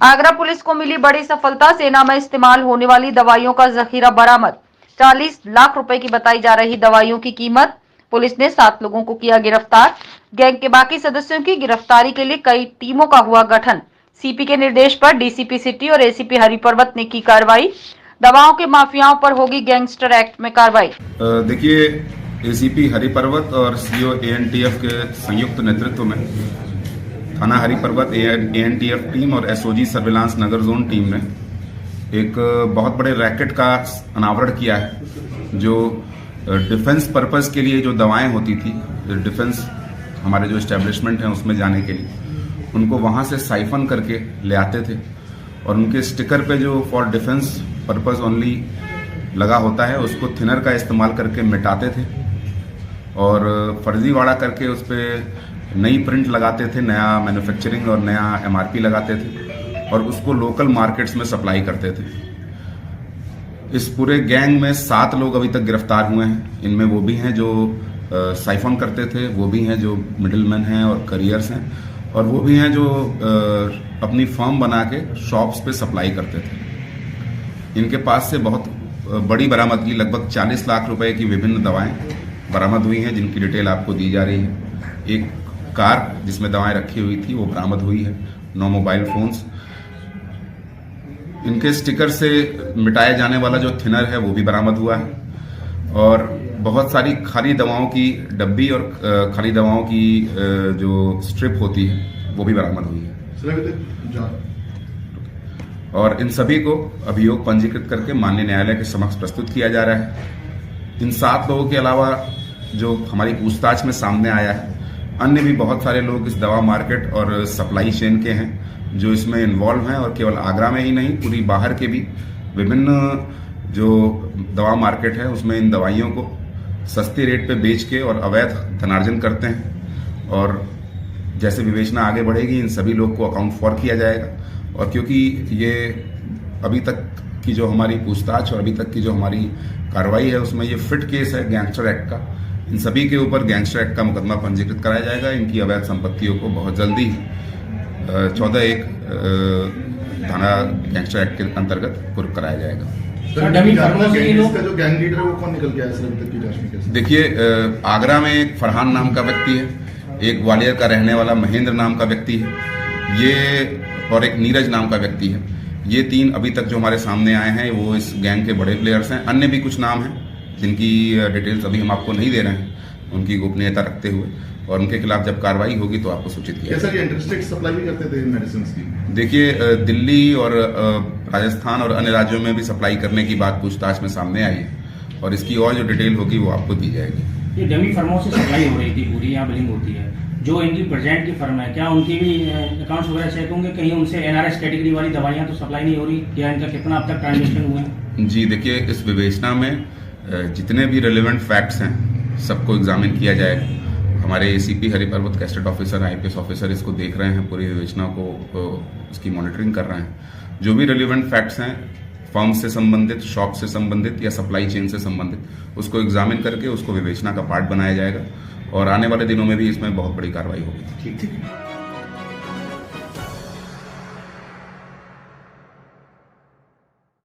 Agra police को मिली बड़ी सफलता, सेना में इस्तेमाल होने वाली दवाइयों का जखीरा बरामद। 40 लाख रुपए की बताई जा रही दवाइयों की कीमत। पुलिस ने 7 लोगों को किया गिरफ्तार। गैंग के बाकी सदस्यों की गिरफ्तारी के लिए कई टीमों का हुआ गठन। सीपी के निर्देश पर डीसीपी सिटी और एसीपी हरिपर्वत ने की कार्रवाई। दवाओं के माफियाओं पर होगी गैंगस्टर एक्ट में कार्रवाई। देखिए, एसीपी हरिपर्वत और सीओ एएनटीएफ के संयुक्त नेतृत्व में थाना हरिपर्वत एएनटीएफ टीम और एसओजी सर्विलांस नगर जोन टीम ने एक बहुत बड़े रैकेट का अनावरण किया है। जो डिफेंस पर्पस के लिए जो दवाएं होती थी, डिफेंस हमारे जो एस्टेब्लिशमेंट हैं उसमें जाने के लिए, उनको वहां से साइफन करके ले आते थे और उनके स्टिकर पे जो फॉर डिफेंस पर्पस ओनली लगा होता है उसको थिनर का इस्तेमाल करके मिटाते थे और फर्जीवाड़ा करके उस पर नई प्रिंट लगाते थे, नया मैन्युफैक्चरिंग और नया एमआरपी लगाते थे और उसको लोकल मार्केट्स में सप्लाई करते थे। इस पूरे गैंग में 7 लोग अभी तक गिरफ्तार हुए हैं। इनमें वो भी हैं जो साइफन करते थे, वो भी हैं जो मिडिलमैन हैं और करियर्स हैं, और वो भी हैं जो अपनी फर्म बना के शॉप्स पे सप्लाई करते थे। इनके पास से बहुत बड़ी बरामदगी, लगभग 40 लाख रुपए की विभिन्न दवाएं बरामद हुई हैं, जिनकी डिटेल आपको दी जा रही है। एक कार जिसमें दवाएं रखी हुई थी वो बरामद हुई है, 9 मोबाइल फोन्स। इनके स्टिकर से मिटाए जाने वाला जो थिनर है वो भी बरामद हुआ है और बहुत सारी खाली दवाओं की डब्बी और खाली दवाओं की जो स्ट्रिप होती है वो भी बरामद हुई है और इन सभी को अभियोग पंजीकृत करके माननीय न्यायालय के समक्ष प्रस्तुत किया जा रहा है। इन 7 लोगों के अलावा जो हमारी पूछताछ में सामने आया है, अन्य भी बहुत सारे लोग इस दवा मार्केट और सप्लाई चेन के हैं जो इसमें इन्वॉल्व हैं और केवल आगरा में ही नहीं, पूरी बाहर के भी विभिन्न जो दवा मार्केट है उसमें इन दवाइयों को सस्ते रेट पे बेच के और अवैध धनार्जन करते हैं। और जैसे विवेचना आगे बढ़ेगी इन सभी लोग को अकाउंट फॉर किया जाएगा। और क्योंकि ये अभी तक की जो हमारी पूछताछ और अभी तक की जो हमारी कार्रवाई है उसमें ये फिट केस है गैंगस्टर एक्ट का, इन सभी के ऊपर गैंगस्टर एक्ट का मुकदमा पंजीकृत कराया जाएगा। इनकी अवैध संपत्तियों को बहुत जल्दी 14(1) थाना गैंगस्टर एक्ट के अंतर्गत कुर्क कराया जाएगा। जो गैंग लीडर है वो कौन निकल के आया सर अभी तक की जांच में कैसे? देखिए, आगरा में एक फरहान नाम का व्यक्ति है, एक ग्वालियर का रहने वाला महेंद्र नाम का व्यक्ति है, ये और एक नीरज नाम का व्यक्ति है। ये 3 अभी तक जो हमारे सामने आए हैं वो इस गैंग के बड़े प्लेयर्स हैं। अन्य भी कुछ नाम हैं जिनकी डिटेल्स अभी हम आपको नहीं दे रहे हैं, उनकी गोपनीयता रखते हुए, और उनके खिलाफ जब कार्रवाई होगी तो आपको सूचित किया जाएगा। इंटरस्टेट सप्लाई भी करते थे मेडिसिन की? देखिए, दिल्ली और राजस्थान और अन्य राज्यों में भी सप्लाई करने की बात पूछताछ में सामने आई है और इसकी और जो डिटेल होगी वो आपको दी जाएगी। ये डमी फर्मों से सप्लाई हो रही थी पूरी, यहाँ बिलिंग होती है, जो इनकी प्रेजेंट की फर्म है, क्या उनकी भी अकाउंट्स वगैरह चेक होंगे? कहीं उनसे एनआरएस कैटेगरी वाली दवाइयाँ तो सप्लाई नहीं हो रही, या इनका कितना अब तक ट्रांजेक्शन हुए हैं? जी देखिए, इस विवेचना में जितने भी रिलेवेंट फैक्ट्स हैं सबको एग्जामिन किया जाएगा। हमारे एसीपी हरिपर्वत, कैस्टेट ऑफिसर, आईपीएस ऑफिसर इसको देख रहे हैं, पूरी विवेचना को इसकी मॉनिटरिंग कर रहे हैं। जो भी रिलेवेंट फैक्ट्स हैं फर्म से संबंधित, शॉप से संबंधित या सप्लाई चेन से संबंधित, उसको एग्जामिन करके उसको विवेचना का पार्ट बनाया जाएगा और आने वाले दिनों में भी इसमें बहुत बड़ी कार्रवाई होगी। ठीक।